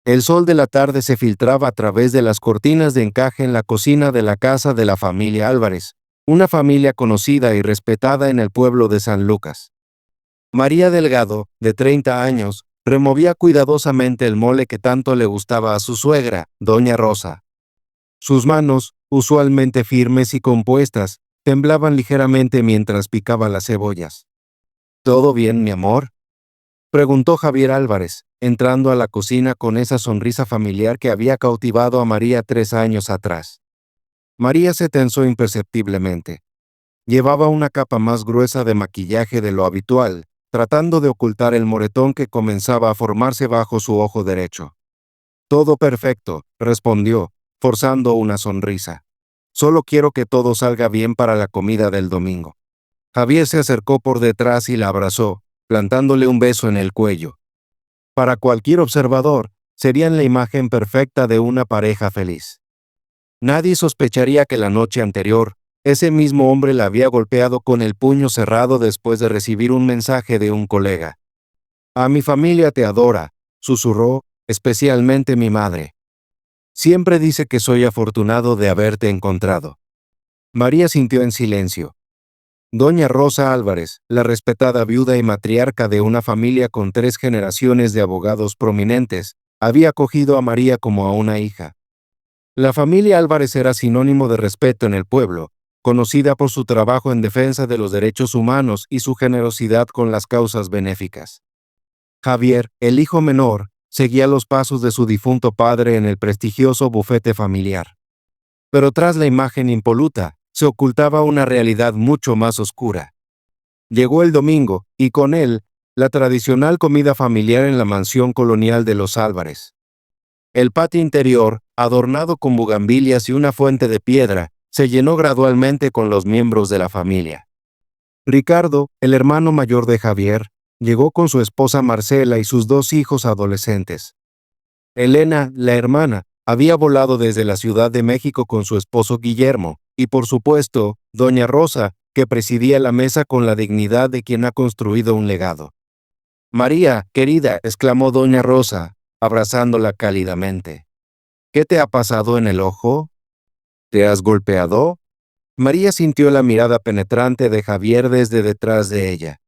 El sol de la tarde se filtraba a través de las cortinas de encaje en la cocina de la casa de la familia Álvarez, una familia conocida y respetada en el pueblo de San Lucas. María Delgado, de 30 años, removía cuidadosamente el mole que tanto le gustaba a su suegra, doña Rosa. Sus manos, usualmente firmes y compuestas, temblaban ligeramente mientras picaba las cebollas. ¿Todo bien, mi amor?, preguntó Javier Álvarez, entrando a la cocina con esa sonrisa familiar que había cautivado a María 3 años atrás. María se tensó imperceptiblemente. Llevaba una capa más gruesa de maquillaje de lo habitual, tratando de ocultar el moretón que comenzaba a formarse bajo su ojo derecho. Todo perfecto, respondió, forzando una sonrisa. Solo quiero que todo salga bien para la comida del domingo. Javier se acercó por detrás y la abrazó, plantándole un beso en el cuello. Para cualquier observador, serían la imagen perfecta de una pareja feliz. Nadie sospecharía que la noche anterior, ese mismo hombre la había golpeado con el puño cerrado después de recibir un mensaje de un colega. «A mi familia te adora», susurró, «especialmente mi madre. Siempre dice que soy afortunado de haberte encontrado». María sintió en silencio. Doña Rosa Álvarez, la respetada viuda y matriarca de una familia con 3 generaciones de abogados prominentes, había acogido a María como a una hija. La familia Álvarez era sinónimo de respeto en el pueblo, conocida por su trabajo en defensa de los derechos humanos y su generosidad con las causas benéficas. Javier, el hijo menor, seguía los pasos de su difunto padre en el prestigioso bufete familiar. Pero tras la imagen impoluta, se ocultaba una realidad mucho más oscura. Llegó el domingo, y con él, la tradicional comida familiar en la mansión colonial de los Álvarez. El patio interior, adornado con bugambilias y una fuente de piedra, se llenó gradualmente con los miembros de la familia. Ricardo, el hermano mayor de Javier, llegó con su esposa Marcela y sus 2 hijos adolescentes. Elena, la hermana, había volado desde la Ciudad de México con su esposo Guillermo, y por supuesto, doña Rosa, que presidía la mesa con la dignidad de quien ha construido un legado. «María, querida», exclamó doña Rosa, abrazándola cálidamente. «¿Qué te ha pasado en el ojo? ¿Te has golpeado?». María sintió la mirada penetrante de Javier desde detrás de ella.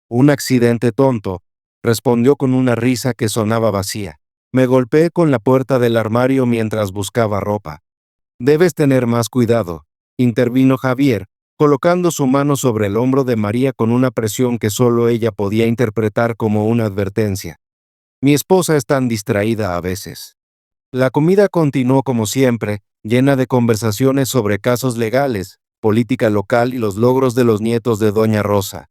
«Un accidente tonto», respondió con una risa que sonaba vacía. «Me golpeé con la puerta del armario mientras buscaba ropa». «Debes tener más cuidado», intervino Javier, colocando su mano sobre el hombro de María con una presión que solo ella podía interpretar como una advertencia. «Mi esposa es tan distraída a veces». La comida continuó como siempre, llena de conversaciones sobre casos legales, política local y los logros de los nietos de doña Rosa.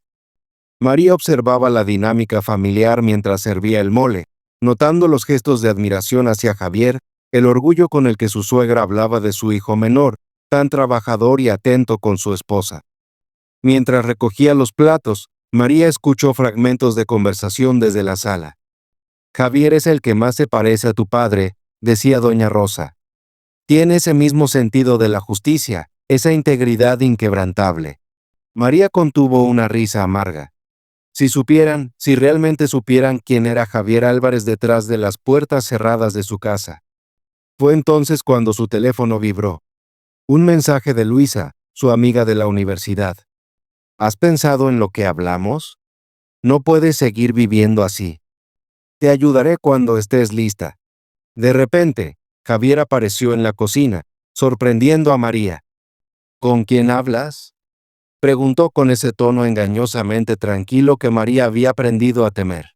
María observaba la dinámica familiar mientras servía el mole, notando los gestos de admiración hacia Javier, el orgullo con el que su suegra hablaba de su hijo menor, tan trabajador y atento con su esposa. Mientras recogía los platos, María escuchó fragmentos de conversación desde la sala. «Javier es el que más se parece a tu padre», decía doña Rosa. «Tiene ese mismo sentido de la justicia, esa integridad inquebrantable». María contuvo una risa amarga. Si realmente supieran quién era Javier Álvarez detrás de las puertas cerradas de su casa. Fue entonces cuando su teléfono vibró. Un mensaje de Luisa, su amiga de la universidad. «¿Has pensado en lo que hablamos? No puedes seguir viviendo así. Te ayudaré cuando estés lista». De repente, Javier apareció en la cocina, sorprendiendo a María. «¿Con quién hablas?», preguntó con ese tono engañosamente tranquilo que María había aprendido a temer.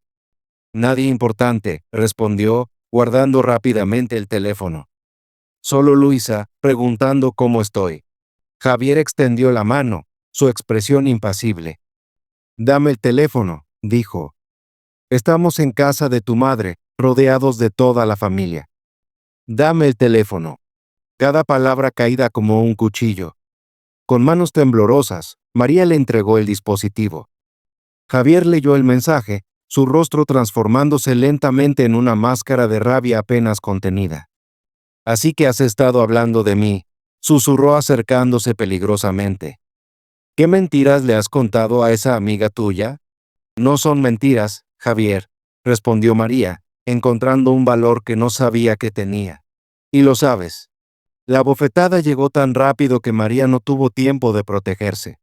«Nadie importante», respondió, guardando rápidamente el teléfono. «Solo Luisa, preguntando cómo estoy». Javier extendió la mano, su expresión impasible. «Dame el teléfono», dijo. «Estamos en casa de tu madre, rodeados de toda la familia». «Dame el teléfono». Cada palabra caída como un cuchillo. Con manos temblorosas, María le entregó el dispositivo. Javier leyó el mensaje, su rostro transformándose lentamente en una máscara de rabia apenas contenida. «Así que has estado hablando de mí», susurró acercándose peligrosamente. «¿Qué mentiras le has contado a esa amiga tuya?». «No son mentiras, Javier», respondió María, encontrando un valor que no sabía que tenía. Y lo sabes. La bofetada llegó tan rápido que María no tuvo tiempo de protegerse.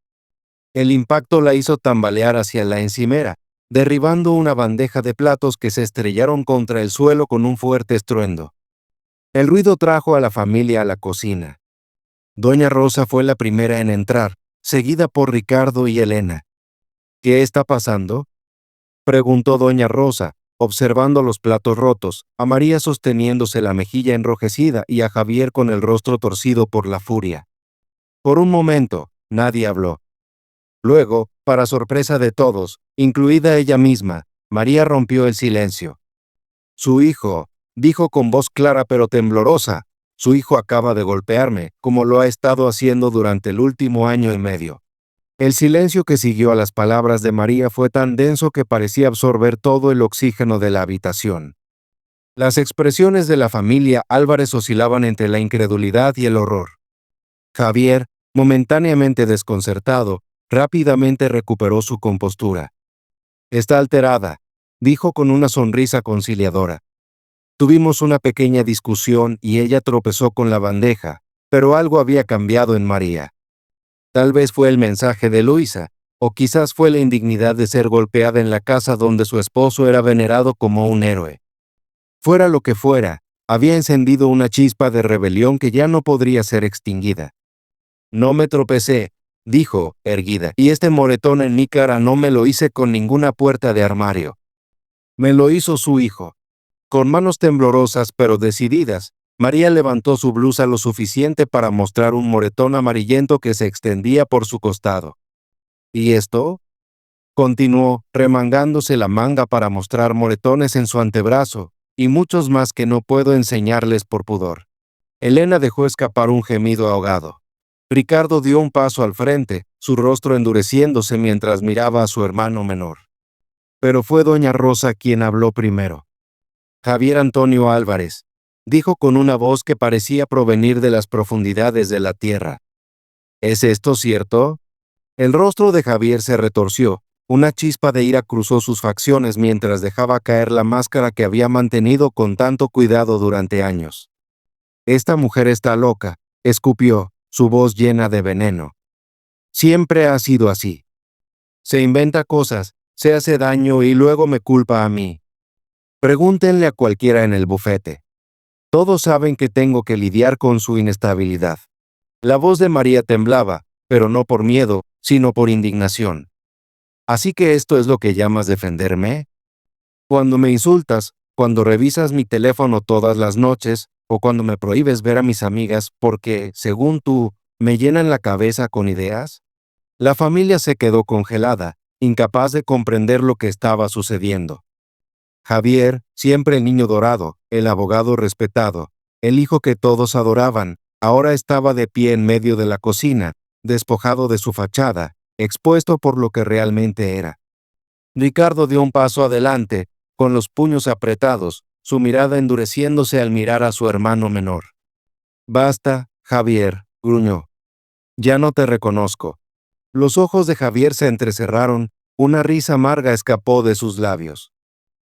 El impacto la hizo tambalear hacia la encimera, derribando una bandeja de platos que se estrellaron contra el suelo con un fuerte estruendo. El ruido trajo a la familia a la cocina. Doña Rosa fue la primera en entrar, seguida por Ricardo y Elena. ¿Qué está pasando?, preguntó doña Rosa, observando los platos rotos, a María sosteniéndose la mejilla enrojecida y a Javier con el rostro torcido por la furia. Por un momento, nadie habló. Luego, para sorpresa de todos, incluida ella misma, María rompió el silencio. Su hijo, dijo con voz clara pero temblorosa, su hijo acaba de golpearme, como lo ha estado haciendo durante el último año y medio. El silencio que siguió a las palabras de María fue tan denso que parecía absorber todo el oxígeno de la habitación. Las expresiones de la familia Álvarez oscilaban entre la incredulidad y el horror. Javier, momentáneamente desconcertado, rápidamente recuperó su compostura. «Está alterada», dijo con una sonrisa conciliadora. «Tuvimos una pequeña discusión y ella tropezó con la bandeja, pero algo había cambiado en María. Tal vez fue el mensaje de Luisa, o quizás fue la indignidad de ser golpeada en la casa donde su esposo era venerado como un héroe. Fuera lo que fuera, había encendido una chispa de rebelión que ya no podría ser extinguida. «No me tropecé», dijo, erguida, «y este moretón en mi cara no me lo hice con ninguna puerta de armario. Me lo hizo su hijo». Con manos temblorosas pero decididas, María levantó su blusa lo suficiente para mostrar un moretón amarillento que se extendía por su costado. «¿Y esto?», continuó, remangándose la manga para mostrar moretones en su antebrazo, y muchos más que no puedo enseñarles por pudor. Elena dejó escapar un gemido ahogado. Ricardo dio un paso al frente, su rostro endureciéndose mientras miraba a su hermano menor. Pero fue doña Rosa quien habló primero. «Javier Antonio Álvarez», dijo con una voz que parecía provenir de las profundidades de la tierra. «¿Es esto cierto?». El rostro de Javier se retorció, una chispa de ira cruzó sus facciones mientras dejaba caer la máscara que había mantenido con tanto cuidado durante años. «Esta mujer está loca», escupió, su voz llena de veneno. «Siempre ha sido así. Se inventa cosas, se hace daño y luego me culpa a mí. Pregúntenle a cualquiera en el bufete. Todos saben que tengo que lidiar con su inestabilidad». La voz de María temblaba, pero no por miedo, sino por indignación. «¿Así que esto es lo que llamas defenderme? Cuando me insultas, cuando revisas mi teléfono todas las noches, o cuando me prohíbes ver a mis amigas porque, según tú, me llenan la cabeza con ideas». La familia se quedó congelada, incapaz de comprender lo que estaba sucediendo. Javier, siempre el niño dorado, el abogado respetado, el hijo que todos adoraban, ahora estaba de pie en medio de la cocina, despojado de su fachada, expuesto por lo que realmente era. Ricardo dio un paso adelante, con los puños apretados, su mirada endureciéndose al mirar a su hermano menor. «Basta, Javier», gruñó. «Ya no te reconozco». Los ojos de Javier se entrecerraron, una risa amarga escapó de sus labios.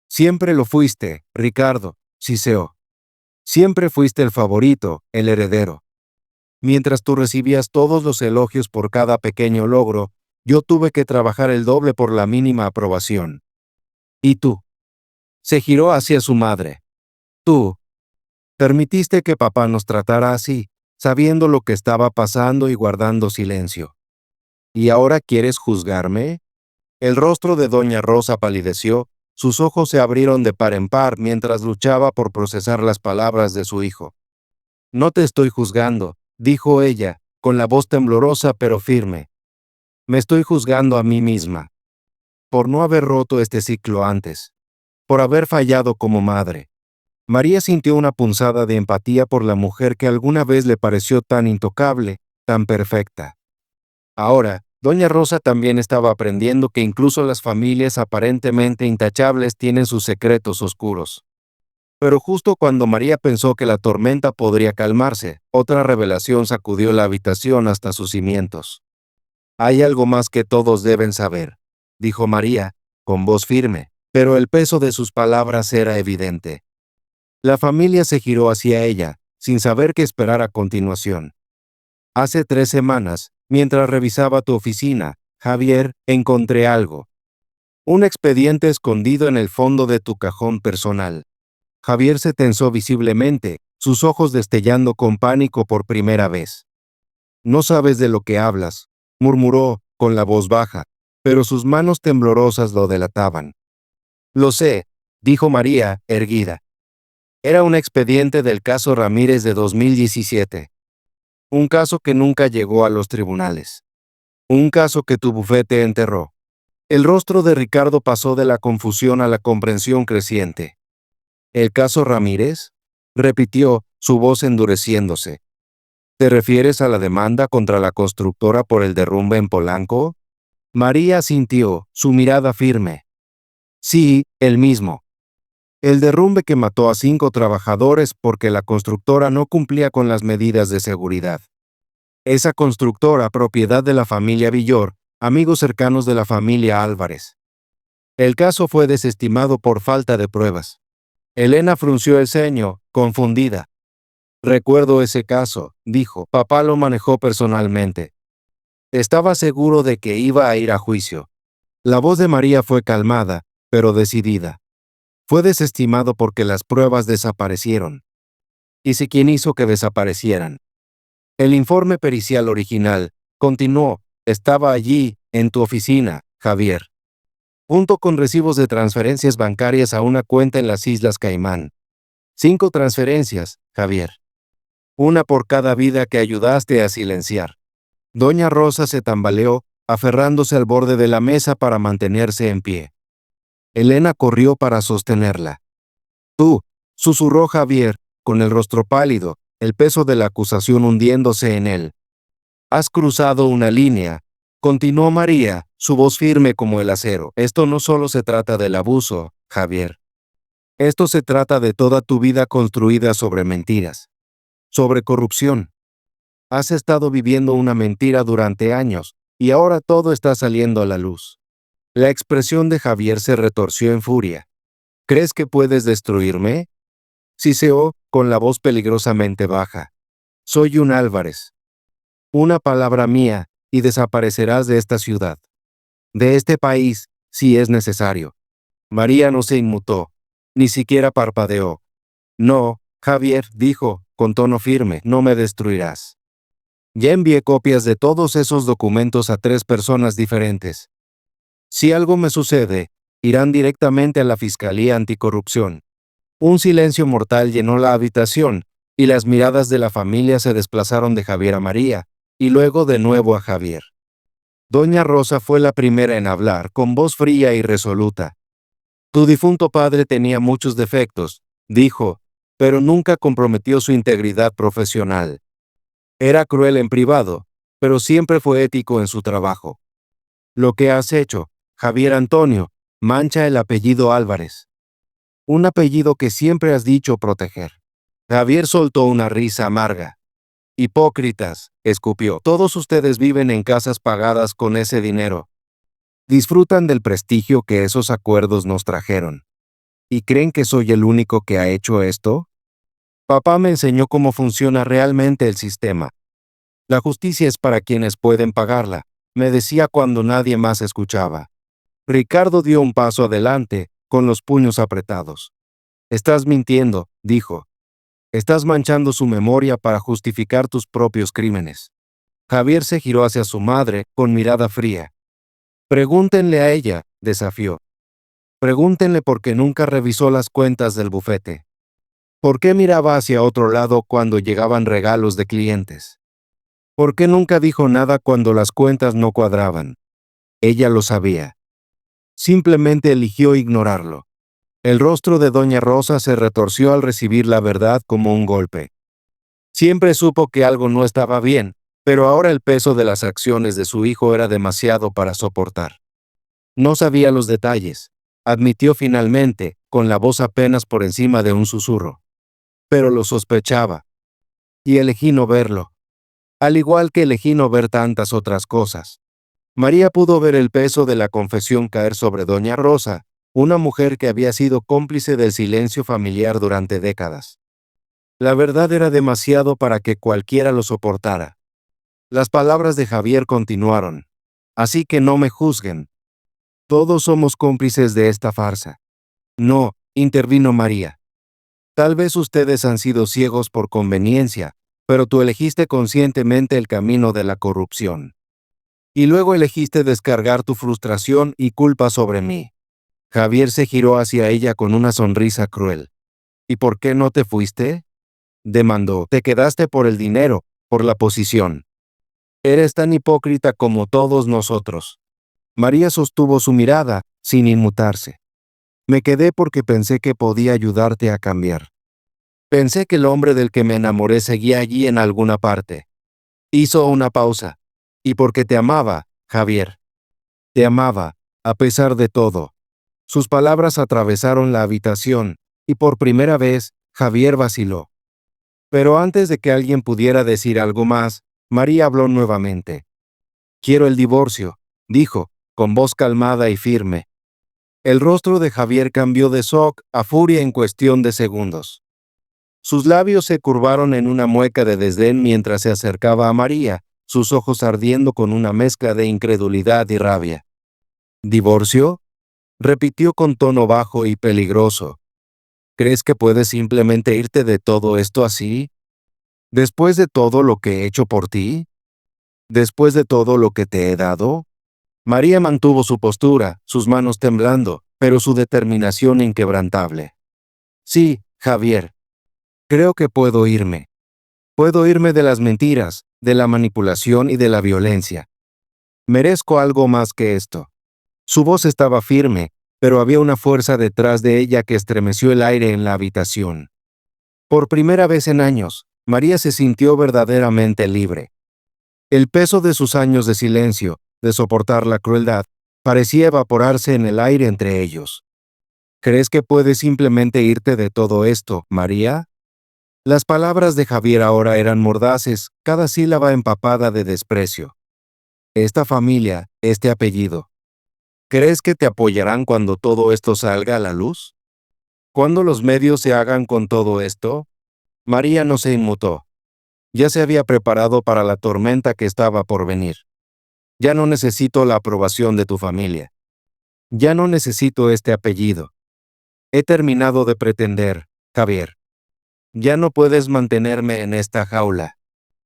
«Siempre lo fuiste, Ricardo», siseó. «Siempre fuiste el favorito, el heredero. Mientras tú recibías todos los elogios por cada pequeño logro, yo tuve que trabajar el doble por la mínima aprobación. ¿Y tú?». Se giró hacia su madre. «Tú permitiste que papá nos tratara así, sabiendo lo que estaba pasando y guardando silencio. ¿Y ahora quieres juzgarme?». El rostro de doña Rosa palideció, sus ojos se abrieron de par en par mientras luchaba por procesar las palabras de su hijo. «No te estoy juzgando», dijo ella, con la voz temblorosa pero firme. «Me estoy juzgando a mí misma. Por no haber roto este ciclo antes. Por haber fallado como madre». María sintió una punzada de empatía por la mujer que alguna vez le pareció tan intocable, tan perfecta. Ahora, doña Rosa también estaba aprendiendo que incluso las familias aparentemente intachables tienen sus secretos oscuros. Pero justo cuando María pensó que la tormenta podría calmarse, otra revelación sacudió la habitación hasta sus cimientos. «Hay algo más que todos deben saber», dijo María, con voz firme. pero el peso de sus palabras era evidente. La familia se giró hacia ella, sin saber qué esperar a continuación. Hace 3 semanas, mientras revisaba tu oficina, Javier, encontré algo. Un expediente escondido en el fondo de tu cajón personal. Javier se tensó visiblemente, sus ojos destellando con pánico por primera vez. No sabes de lo que hablas, murmuró, con la voz baja, pero sus manos temblorosas lo delataban. Lo sé, dijo María, erguida. Era un expediente del caso Ramírez de 2017. Un caso que nunca llegó a los tribunales. Un caso que tu bufete enterró. El rostro de Ricardo pasó de la confusión a la comprensión creciente. ¿El caso Ramírez?, repitió, su voz endureciéndose. ¿Te refieres a la demanda contra la constructora por el derrumbe en Polanco? María asintió, su mirada firme. Sí, el mismo. El derrumbe que mató a 5 trabajadores porque la constructora no cumplía con las medidas de seguridad. Esa constructora, propiedad de la familia Villor, amigos cercanos de la familia Álvarez. El caso fue desestimado por falta de pruebas. Elena frunció el ceño, confundida. Recuerdo ese caso, dijo. Papá lo manejó personalmente. Estaba seguro de que iba a ir a juicio. La voz de María fue calmada, pero decidida. Fue desestimado porque las pruebas desaparecieron. ¿Y si quién hizo que desaparecieran? El informe pericial original, continuó, estaba allí, en tu oficina, Javier. Junto con recibos de transferencias bancarias a una cuenta en las Islas Caimán. 5 transferencias, Javier. Una por cada vida que ayudaste a silenciar. Doña Rosa se tambaleó, aferrándose al borde de la mesa para mantenerse en pie. Elena corrió para sostenerla. Tú, susurró Javier, con el rostro pálido, el peso de la acusación hundiéndose en él. Has cruzado una línea, continuó María, su voz firme como el acero. Esto no solo se trata del abuso, Javier. Esto se trata de toda tu vida construida sobre mentiras. Sobre corrupción. Has estado viviendo una mentira durante años, y ahora todo está saliendo a la luz. La expresión de Javier se retorció en furia. ¿Crees que puedes destruirme? Siseó, con la voz peligrosamente baja. Soy un Álvarez. Una palabra mía, y desaparecerás de esta ciudad. De este país, si es necesario. María no se inmutó. Ni siquiera parpadeó. No, Javier, dijo, con tono firme, no me destruirás. Ya envié copias de todos esos documentos a 3 personas diferentes. Si algo me sucede, irán directamente a la Fiscalía Anticorrupción. Un silencio mortal llenó la habitación, y las miradas de la familia se desplazaron de Javier a María, y luego de nuevo a Javier. Doña Rosa fue la primera en hablar, con voz fría y resoluta. Tu difunto padre tenía muchos defectos, dijo, pero nunca comprometió su integridad profesional. Era cruel en privado, pero siempre fue ético en su trabajo. Lo que has hecho, Javier Antonio, mancha el apellido Álvarez. Un apellido que siempre has dicho proteger. Javier soltó una risa amarga. Hipócritas, escupió. Todos ustedes viven en casas pagadas con ese dinero. Disfrutan del prestigio que esos acuerdos nos trajeron. ¿Y creen que soy el único que ha hecho esto? Papá me enseñó cómo funciona realmente el sistema. La justicia es para quienes pueden pagarla, me decía cuando nadie más escuchaba. Ricardo dio un paso adelante, con los puños apretados. Estás mintiendo, dijo. Estás manchando su memoria para justificar tus propios crímenes. Javier se giró hacia su madre, con mirada fría. Pregúntenle a ella, desafió. Pregúntenle por qué nunca revisó las cuentas del bufete. ¿Por qué miraba hacia otro lado cuando llegaban regalos de clientes? ¿Por qué nunca dijo nada cuando las cuentas no cuadraban? Ella lo sabía. Simplemente eligió ignorarlo. El rostro de Doña Rosa se retorció al recibir la verdad como un golpe. Siempre supo que algo no estaba bien, pero ahora el peso de las acciones de su hijo era demasiado para soportar. No sabía los detalles, admitió finalmente, con la voz apenas por encima de un susurro. Pero lo sospechaba. Y elegí no verlo. Al igual que elegí no ver tantas otras cosas. María pudo ver el peso de la confesión caer sobre Doña Rosa, una mujer que había sido cómplice del silencio familiar durante décadas. La verdad era demasiado para que cualquiera lo soportara. Las palabras de Javier continuaron. Así que no me juzguen. Todos somos cómplices de esta farsa. No, intervino María. Tal vez ustedes han sido ciegos por conveniencia, pero tú elegiste conscientemente el camino de la corrupción. Y luego elegiste descargar tu frustración y culpa sobre mí. Javier se giró hacia ella con una sonrisa cruel. ¿Y por qué no te fuiste? Demandó. Te quedaste por el dinero, por la posición. Eres tan hipócrita como todos nosotros. María sostuvo su mirada, sin inmutarse. Me quedé porque pensé que podía ayudarte a cambiar. Pensé que el hombre del que me enamoré seguía allí en alguna parte. Hizo una pausa. Y porque te amaba, Javier. Te amaba, a pesar de todo. Sus palabras atravesaron la habitación, y por primera vez, Javier vaciló. Pero antes de que alguien pudiera decir algo más, María habló nuevamente. Quiero el divorcio, dijo, con voz calmada y firme. El rostro de Javier cambió de shock a furia en cuestión de segundos. Sus labios se curvaron en una mueca de desdén mientras se acercaba a María, sus ojos ardiendo con una mezcla de incredulidad y rabia. ¿Divorcio? Repitió con tono bajo y peligroso. ¿Crees que puedes simplemente irte de todo esto así? ¿Después de todo lo que he hecho por ti? ¿Después de todo lo que te he dado? María mantuvo su postura, sus manos temblando, pero su determinación inquebrantable. Sí, Javier. Creo que puedo irme. Puedo irme de las mentiras, de la manipulación y de la violencia. Merezco algo más que esto. Su voz estaba firme, pero había una fuerza detrás de ella que estremeció el aire en la habitación. Por primera vez en años, María se sintió verdaderamente libre. El peso de sus años de silencio, de soportar la crueldad, parecía evaporarse en el aire entre ellos. ¿Crees que puedes simplemente irte de todo esto, María? Las palabras de Javier ahora eran mordaces, cada sílaba empapada de desprecio. Esta familia, este apellido. ¿Crees que te apoyarán cuando todo esto salga a la luz? ¿Cuándo los medios se hagan con todo esto? María no se inmutó. Ya se había preparado para la tormenta que estaba por venir. Ya no necesito la aprobación de tu familia. Ya no necesito este apellido. He terminado de pretender, Javier. Ya no puedes mantenerme en esta jaula.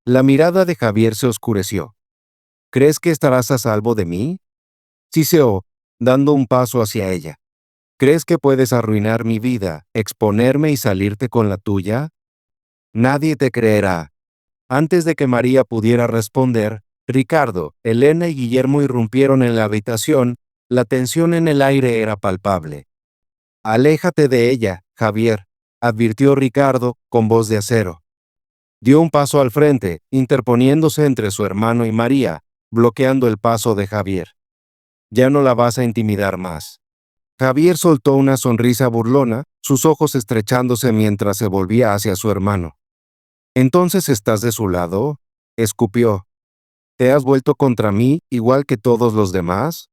La mirada de Javier se oscureció. ¿Crees que estarás a salvo de mí? Siseó, dando un paso hacia ella. ¿Crees que puedes arruinar mi vida, exponerme y salirte con la tuya? Nadie te creerá. Antes de que María pudiera responder, Ricardo, Elena y Guillermo irrumpieron en la habitación, la tensión en el aire era palpable. Aléjate de ella, Javier, advirtió Ricardo, con voz de acero. Dio un paso al frente, interponiéndose entre su hermano y María, bloqueando el paso de Javier. Ya no la vas a intimidar más. Javier soltó una sonrisa burlona, sus ojos estrechándose mientras se volvía hacia su hermano. ¿Entonces estás de su lado? Escupió. ¿Te has vuelto contra mí, igual que todos los demás?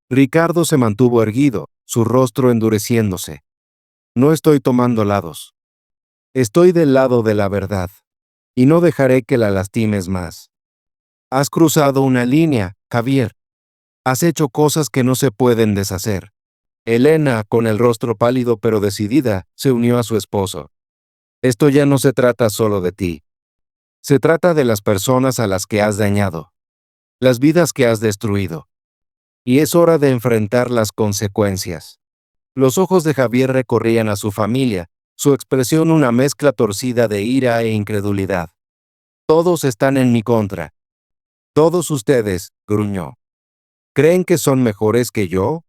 Ricardo se mantuvo erguido, su rostro endureciéndose. No estoy tomando lados. Estoy del lado de la verdad. Y no dejaré que la lastimes más. Has cruzado una línea, Javier. Has hecho cosas que no se pueden deshacer. Elena, con el rostro pálido pero decidida, se unió a su esposo. Esto ya no se trata solo de ti. Se trata de las personas a las que has dañado. Las vidas que has destruido. Y es hora de enfrentar las consecuencias. Los ojos de Javier recorrían a su familia, su expresión una mezcla torcida de ira e incredulidad. Todos están en mi contra. Todos ustedes, gruñó. ¿Creen que son mejores que yo?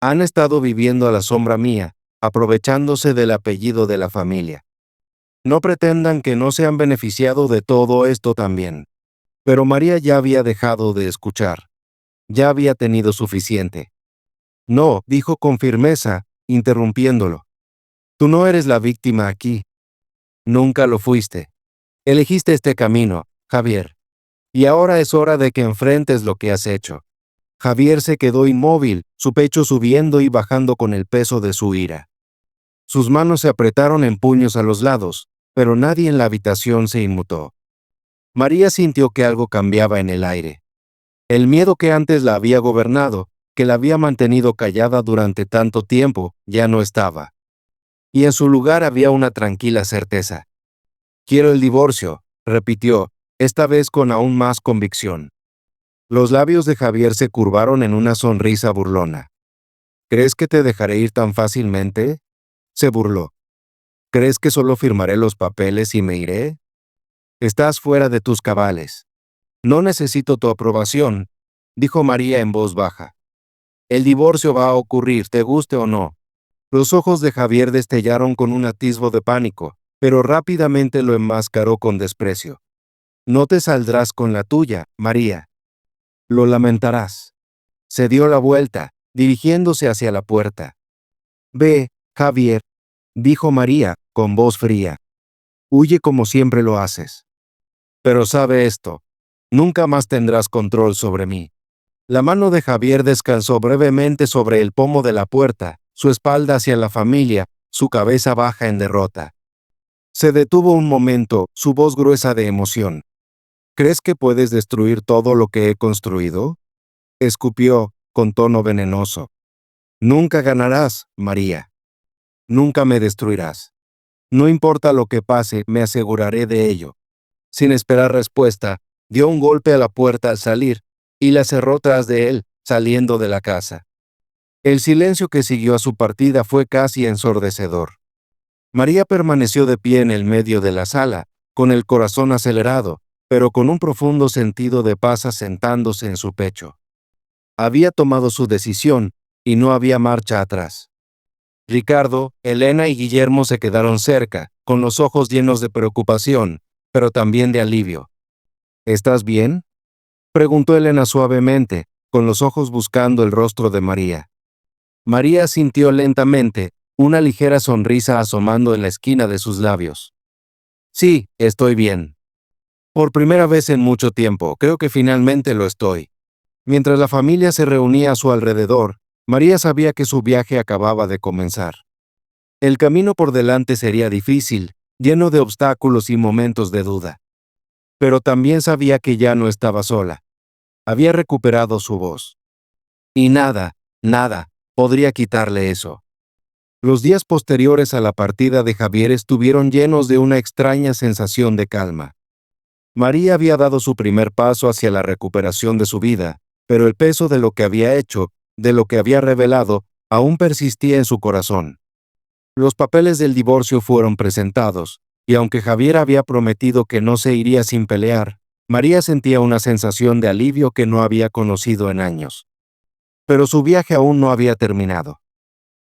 Han estado viviendo a la sombra mía, aprovechándose del apellido de la familia. No pretendan que no se han beneficiado de todo esto también. Pero María ya había dejado de escuchar. Ya había tenido suficiente. No, dijo con firmeza, interrumpiéndolo. Tú no eres la víctima aquí. Nunca lo fuiste. Elegiste este camino, Javier. Y ahora es hora de que enfrentes lo que has hecho. Javier se quedó inmóvil, su pecho subiendo y bajando con el peso de su ira. Sus manos se apretaron en puños a los lados, pero nadie en la habitación se inmutó. María sintió que algo cambiaba en el aire. El miedo que antes la había gobernado, que la había mantenido callada durante tanto tiempo, ya no estaba. Y en su lugar había una tranquila certeza. Quiero el divorcio, repitió, esta vez con aún más convicción. Los labios de Javier se curvaron en una sonrisa burlona. ¿Crees que te dejaré ir tan fácilmente? Se burló. ¿Crees que solo firmaré los papeles y me iré? Estás fuera de tus cabales. No necesito tu aprobación, dijo María en voz baja. El divorcio va a ocurrir, te guste o no. Los ojos de Javier destellaron con un atisbo de pánico, pero rápidamente lo enmascaró con desprecio. No te saldrás con la tuya, María. Lo lamentarás. Se dio la vuelta, dirigiéndose hacia la puerta. Ve, Javier, dijo María, con voz fría. Huye como siempre lo haces. Pero sabe esto, nunca más tendrás control sobre mí. La mano de Javier descansó brevemente sobre el pomo de la puerta, su espalda hacia la familia, su cabeza baja en derrota. Se detuvo un momento, su voz gruesa de emoción. ¿Crees que puedes destruir todo lo que he construido? Escupió, con tono venenoso. Nunca ganarás, María. Nunca me destruirás. No importa lo que pase, me aseguraré de ello. Sin esperar respuesta, dio un golpe a la puerta al salir, y la cerró tras de él, saliendo de la casa. El silencio que siguió a su partida fue casi ensordecedor. María permaneció de pie en el medio de la sala, con el corazón acelerado, pero con un profundo sentido de paz asentándose en su pecho. Había tomado su decisión, y no había marcha atrás. Ricardo, Elena y Guillermo se quedaron cerca, con los ojos llenos de preocupación, pero también de alivio. ¿Estás bien?, preguntó Elena suavemente, con los ojos buscando el rostro de María. María sintió lentamente, una ligera sonrisa asomando en la esquina de sus labios. Sí, estoy bien. Por primera vez en mucho tiempo, creo que finalmente lo estoy. Mientras la familia se reunía a su alrededor, María sabía que su viaje acababa de comenzar. El camino por delante sería difícil, lleno de obstáculos y momentos de duda. Pero también sabía que ya no estaba sola. Había recuperado su voz. Y nada, podría quitarle eso. Los días posteriores a la partida de Javier estuvieron llenos de una extraña sensación de calma. María había dado su primer paso hacia la recuperación de su vida, pero el peso de lo que había hecho, de lo que había revelado, aún persistía en su corazón. Los papeles del divorcio fueron presentados, y aunque Javier había prometido que no se iría sin pelear, María sentía una sensación de alivio que no había conocido en años. Pero su viaje aún no había terminado.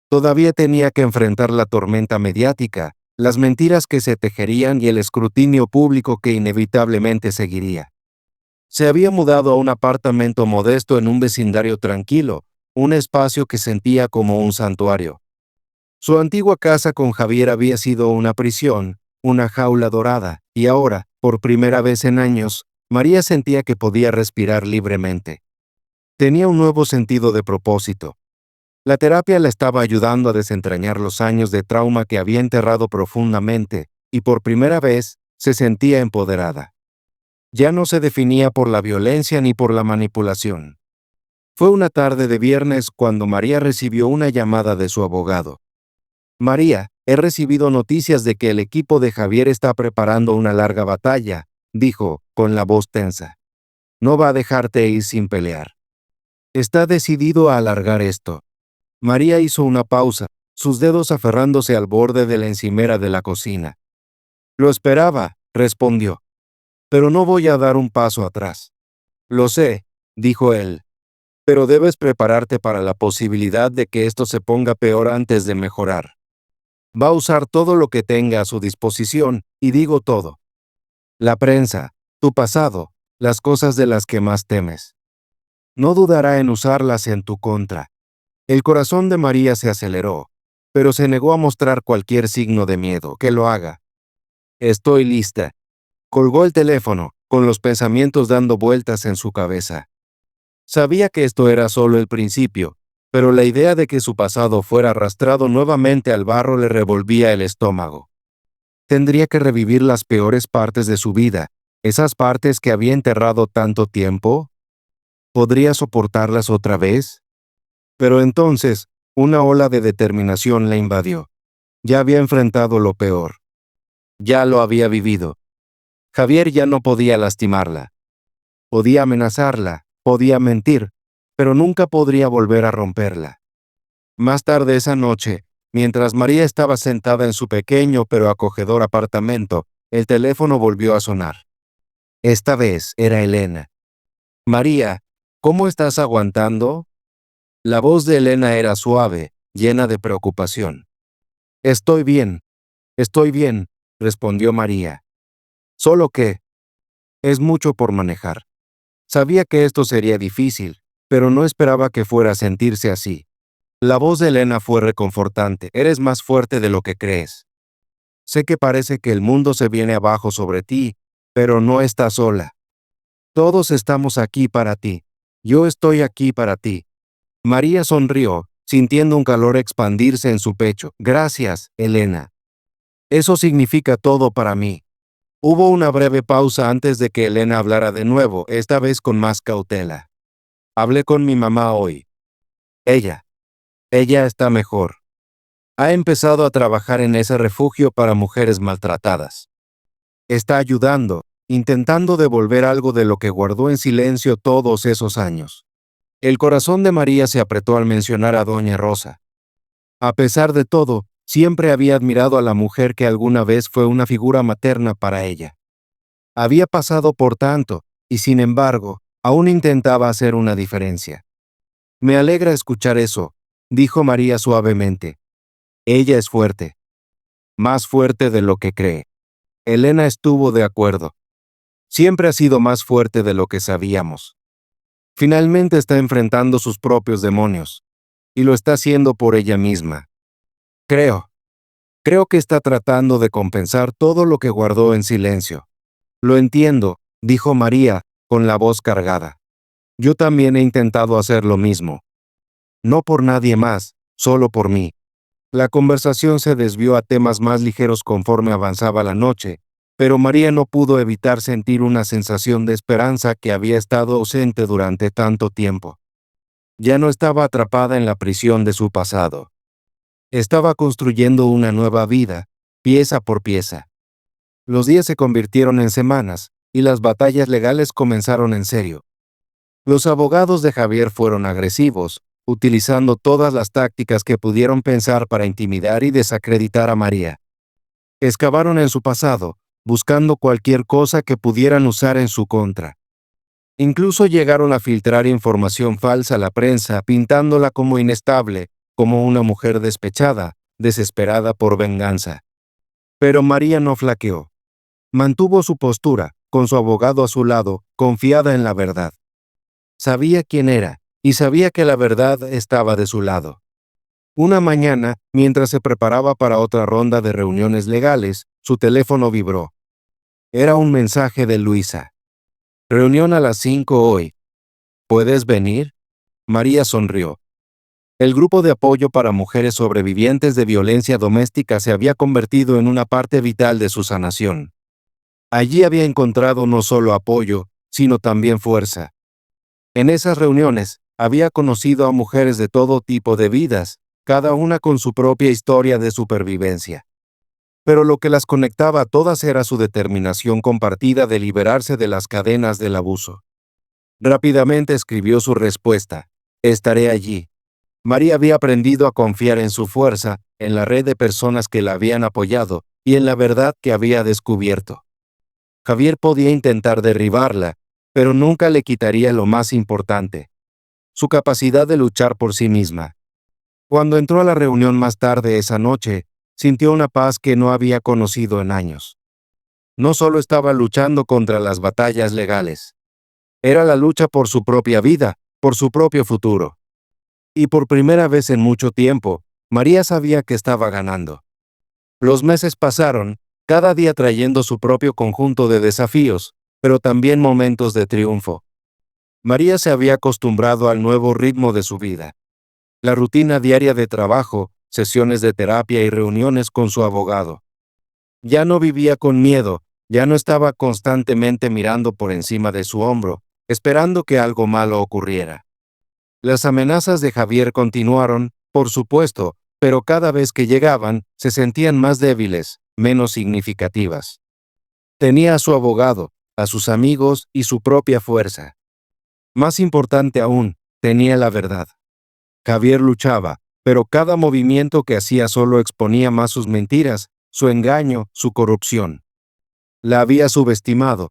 Todavía tenía que enfrentar la tormenta mediática, las mentiras que se tejerían y el escrutinio público que inevitablemente seguiría. Se había mudado a un apartamento modesto en un vecindario tranquilo, un espacio que sentía como un santuario. Su antigua casa con Javier había sido una prisión, una jaula dorada, y ahora, por primera vez en años, María sentía que podía respirar libremente. Tenía un nuevo sentido de propósito. La terapia la estaba ayudando a desentrañar los años de trauma que había enterrado profundamente, y por primera vez, se sentía empoderada. Ya no se definía por la violencia ni por la manipulación. Fue una tarde de viernes cuando María recibió una llamada de su abogado. María, he recibido noticias de que el equipo de Javier está preparando una larga batalla, dijo, con la voz tensa. No va a dejarte ir sin pelear. Está decidido a alargar esto. María hizo una pausa, sus dedos aferrándose al borde de la encimera de la cocina. Lo esperaba, respondió. Pero no voy a dar un paso atrás. Lo sé, dijo él. Pero debes prepararte para la posibilidad de que esto se ponga peor antes de mejorar. Va a usar todo lo que tenga a su disposición, y digo todo. La prensa, tu pasado, las cosas de las que más temes. No dudará en usarlas en tu contra. El corazón de María se aceleró, pero se negó a mostrar cualquier signo de miedo. Que lo haga. Estoy lista. Colgó el teléfono, con los pensamientos dando vueltas en su cabeza. Sabía que esto era solo el principio, pero la idea de que su pasado fuera arrastrado nuevamente al barro le revolvía el estómago. Tendría que revivir las peores partes de su vida, esas partes que había enterrado tanto tiempo. ¿Podría soportarlas otra vez? Pero entonces, una ola de determinación la invadió. Ya había enfrentado lo peor. Ya lo había vivido. Javier ya no podía lastimarla. Podía amenazarla, podía mentir, pero nunca podría volver a romperla. Más tarde esa noche, mientras María estaba sentada en su pequeño pero acogedor apartamento, el teléfono volvió a sonar. Esta vez era Elena. María, ¿cómo estás aguantando? La voz de Elena era suave, llena de preocupación. Estoy bien, respondió María. Solo que es mucho por manejar. Sabía que esto sería difícil, pero no esperaba que fuera a sentirse así. La voz de Elena fue reconfortante. Eres más fuerte de lo que crees. Sé que parece que el mundo se viene abajo sobre ti, pero no estás sola. Todos estamos aquí para ti. Yo estoy aquí para ti. María sonrió, sintiendo un calor expandirse en su pecho. Gracias, Elena. Eso significa todo para mí. Hubo una breve pausa antes de que Elena hablara de nuevo, esta vez con más cautela. Hablé con mi mamá hoy. Ella está mejor. Ha empezado a trabajar en ese refugio para mujeres maltratadas. Está ayudando, intentando devolver algo de lo que guardó en silencio todos esos años. El corazón de María se apretó al mencionar a Doña Rosa. A pesar de todo, siempre había admirado a la mujer que alguna vez fue una figura materna para ella. Había pasado por tanto, y sin embargo, aún intentaba hacer una diferencia. Me alegra escuchar eso, dijo María suavemente. Ella es fuerte. Más fuerte de lo que cree. Elena estuvo de acuerdo. Siempre ha sido más fuerte de lo que sabíamos. Finalmente está enfrentando sus propios demonios. Y lo está haciendo por ella misma. Creo que está tratando de compensar todo lo que guardó en silencio. Lo entiendo, dijo María, con la voz cargada. Yo también he intentado hacer lo mismo. No por nadie más, solo por mí. La conversación se desvió a temas más ligeros conforme avanzaba la noche, pero María no pudo evitar sentir una sensación de esperanza que había estado ausente durante tanto tiempo. Ya no estaba atrapada en la prisión de su pasado. Estaba construyendo una nueva vida, pieza por pieza. Los días se convirtieron en semanas, y las batallas legales comenzaron en serio. Los abogados de Javier fueron agresivos, utilizando todas las tácticas que pudieron pensar para intimidar y desacreditar a María. Excavaron en su pasado, buscando cualquier cosa que pudieran usar en su contra. Incluso llegaron a filtrar información falsa a la prensa, pintándola como inestable, como una mujer despechada, desesperada por venganza. Pero María no flaqueó. Mantuvo su postura, con su abogado a su lado, confiada en la verdad. Sabía quién era, y sabía que la verdad estaba de su lado. Una mañana, mientras se preparaba para otra ronda de reuniones legales, su teléfono vibró. Era un mensaje de Luisa. Reunión a las 5 hoy. ¿Puedes venir? María sonrió. El grupo de apoyo para mujeres sobrevivientes de violencia doméstica se había convertido en una parte vital de su sanación. Allí había encontrado no solo apoyo, sino también fuerza. En esas reuniones, había conocido a mujeres de todo tipo de vidas, cada una con su propia historia de supervivencia. Pero lo que las conectaba a todas era su determinación compartida de liberarse de las cadenas del abuso. Rápidamente escribió su respuesta: estaré allí. María había aprendido a confiar en su fuerza, en la red de personas que la habían apoyado, y en la verdad que había descubierto. Javier podía intentar derribarla, pero nunca le quitaría lo más importante: su capacidad de luchar por sí misma. Cuando entró a la reunión más tarde esa noche, sintió una paz que no había conocido en años. No solo estaba luchando contra las batallas legales. Era la lucha por su propia vida, por su propio futuro. Y por primera vez en mucho tiempo, María sabía que estaba ganando. Los meses pasaron, cada día trayendo su propio conjunto de desafíos, pero también momentos de triunfo. María se había acostumbrado al nuevo ritmo de su vida. La rutina diaria de trabajo, sesiones de terapia y reuniones con su abogado. Ya no vivía con miedo, ya no estaba constantemente mirando por encima de su hombro, esperando que algo malo ocurriera. Las amenazas de Javier continuaron, por supuesto, pero cada vez que llegaban, se sentían más débiles, menos significativas. Tenía a su abogado, a sus amigos y su propia fuerza. Más importante aún, tenía la verdad. Javier luchaba, pero cada movimiento que hacía solo exponía más sus mentiras, su engaño, su corrupción. La había subestimado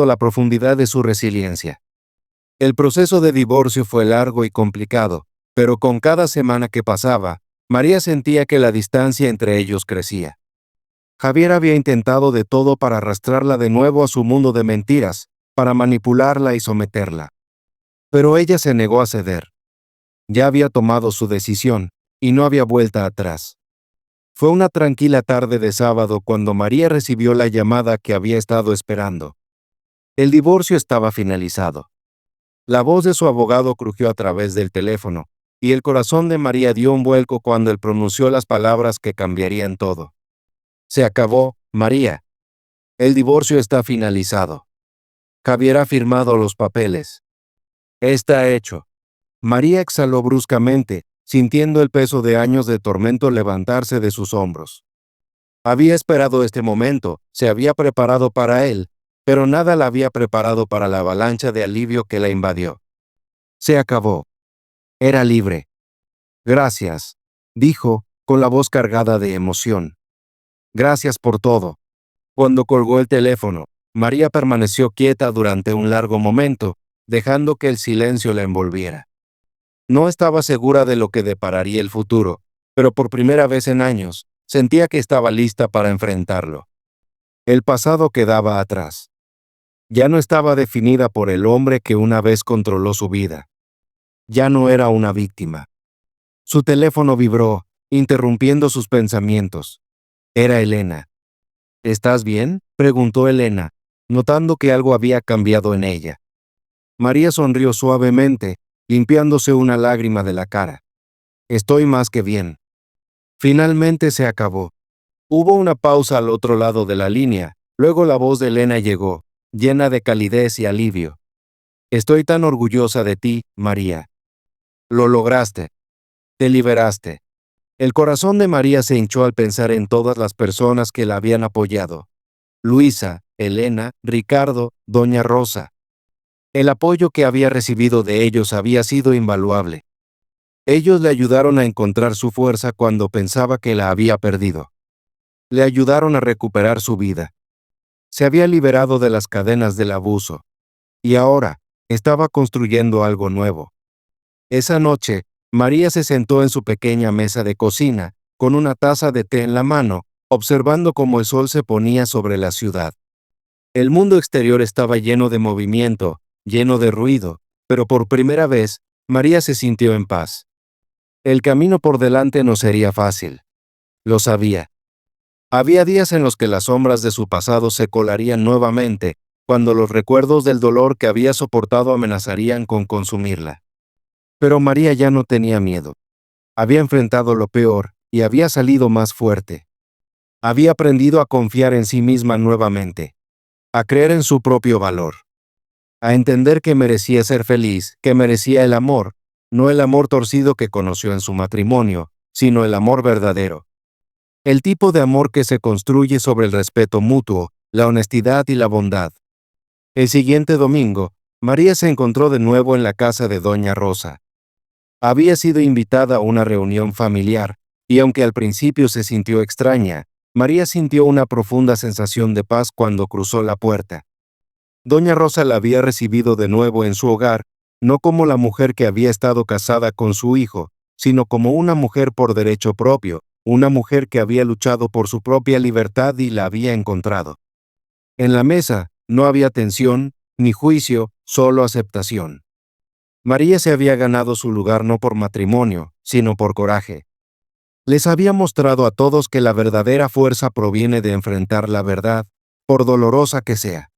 la profundidad de su resiliencia. El proceso de divorcio fue largo y complicado, pero con cada semana que pasaba, María sentía que la distancia entre ellos crecía. Javier había intentado de todo para arrastrarla de nuevo a su mundo de mentiras, para manipularla y someterla. Pero ella se negó a ceder. Ya había tomado su decisión, y no había vuelta atrás. Fue una tranquila tarde de sábado cuando María recibió la llamada que había estado esperando. El divorcio estaba finalizado. La voz de su abogado crujió a través del teléfono, y el corazón de María dio un vuelco cuando él pronunció las palabras que cambiarían todo. Se acabó, María. El divorcio está finalizado. Javier ha firmado los papeles. Está hecho. María exhaló bruscamente, sintiendo el peso de años de tormento levantarse de sus hombros. Había esperado este momento, se había preparado para él, pero nada la había preparado para la avalancha de alivio que la invadió. Se acabó. Era libre. Gracias, dijo, con la voz cargada de emoción. Gracias por todo. Cuando colgó el teléfono, María permaneció quieta durante un largo momento, dejando que el silencio la envolviera. No estaba segura de lo que depararía el futuro, pero por primera vez en años, sentía que estaba lista para enfrentarlo. El pasado quedaba atrás. Ya no estaba definida por el hombre que una vez controló su vida. Ya no era una víctima. Su teléfono vibró, interrumpiendo sus pensamientos. Era Elena. ¿Estás bien?, preguntó Elena, notando que algo había cambiado en ella. María sonrió suavemente, limpiándose una lágrima de la cara. Estoy más que bien. Finalmente se acabó. Hubo una pausa al otro lado de la línea, luego la voz de Elena llegó, llena de calidez y alivio. Estoy tan orgullosa de ti, María. Lo lograste. Te liberaste. El corazón de María se hinchó al pensar en todas las personas que la habían apoyado. Luisa, Elena, Ricardo, Doña Rosa. El apoyo que había recibido de ellos había sido invaluable. Ellos le ayudaron a encontrar su fuerza cuando pensaba que la había perdido. Le ayudaron a recuperar su vida. Se había liberado de las cadenas del abuso. Y ahora, estaba construyendo algo nuevo. Esa noche, María se sentó en su pequeña mesa de cocina, con una taza de té en la mano, observando cómo el sol se ponía sobre la ciudad. El mundo exterior estaba lleno de movimiento, lleno de ruido, pero por primera vez, María se sintió en paz. El camino por delante no sería fácil. Lo sabía. Había días en los que las sombras de su pasado se colarían nuevamente, cuando los recuerdos del dolor que había soportado amenazarían con consumirla. Pero María ya no tenía miedo. Había enfrentado lo peor, y había salido más fuerte. Había aprendido a confiar en sí misma nuevamente, a creer en su propio valor, a entender que merecía ser feliz, que merecía el amor, no el amor torcido que conoció en su matrimonio, sino el amor verdadero. El tipo de amor que se construye sobre el respeto mutuo, la honestidad y la bondad. El siguiente domingo, María se encontró de nuevo en la casa de Doña Rosa. Había sido invitada a una reunión familiar, y aunque al principio se sintió extraña, María sintió una profunda sensación de paz cuando cruzó la puerta. Doña Rosa la había recibido de nuevo en su hogar, no como la mujer que había estado casada con su hijo, sino como una mujer por derecho propio, una mujer que había luchado por su propia libertad y la había encontrado. En la mesa, no había tensión, ni juicio, solo aceptación. María se había ganado su lugar no por matrimonio, sino por coraje. Les había mostrado a todos que la verdadera fuerza proviene de enfrentar la verdad, por dolorosa que sea.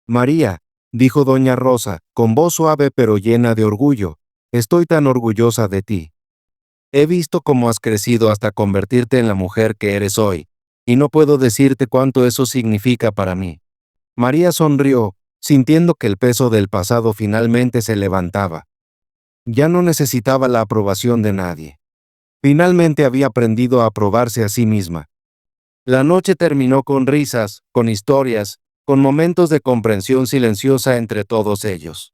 María, dijo doña Rosa, con voz suave pero llena de orgullo. Estoy tan orgullosa de ti. He visto cómo has crecido hasta convertirte en la mujer que eres hoy, y no puedo decirte cuánto eso significa para mí. María sonrió, sintiendo que el peso del pasado finalmente se levantaba. Ya no necesitaba la aprobación de nadie. Finalmente había aprendido a aprobarse a sí misma. La noche terminó con risas, con historias, con momentos de comprensión silenciosa entre todos ellos.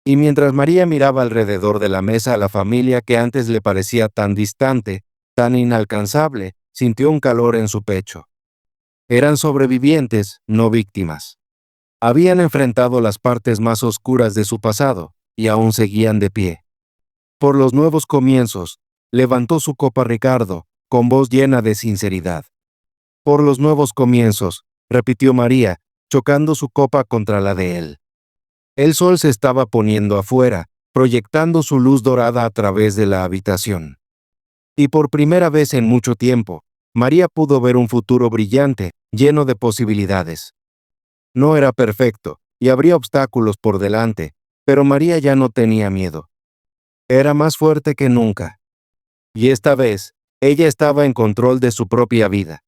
Y mientras María miraba alrededor de la mesa a la familia que antes le parecía tan distante, tan inalcanzable, sintió un calor en su pecho. Eran sobrevivientes, no víctimas. Habían enfrentado las partes más oscuras de su pasado, y aún seguían de pie. Por los nuevos comienzos, levantó su copa Ricardo, con voz llena de sinceridad. Por los nuevos comienzos, repitió María, chocando su copa contra la de él. El sol se estaba poniendo afuera, proyectando su luz dorada a través de la habitación. Y por primera vez en mucho tiempo, María pudo ver un futuro brillante, lleno de posibilidades. No era perfecto, y habría obstáculos por delante, pero María ya no tenía miedo. Era más fuerte que nunca. Y esta vez, ella estaba en control de su propia vida.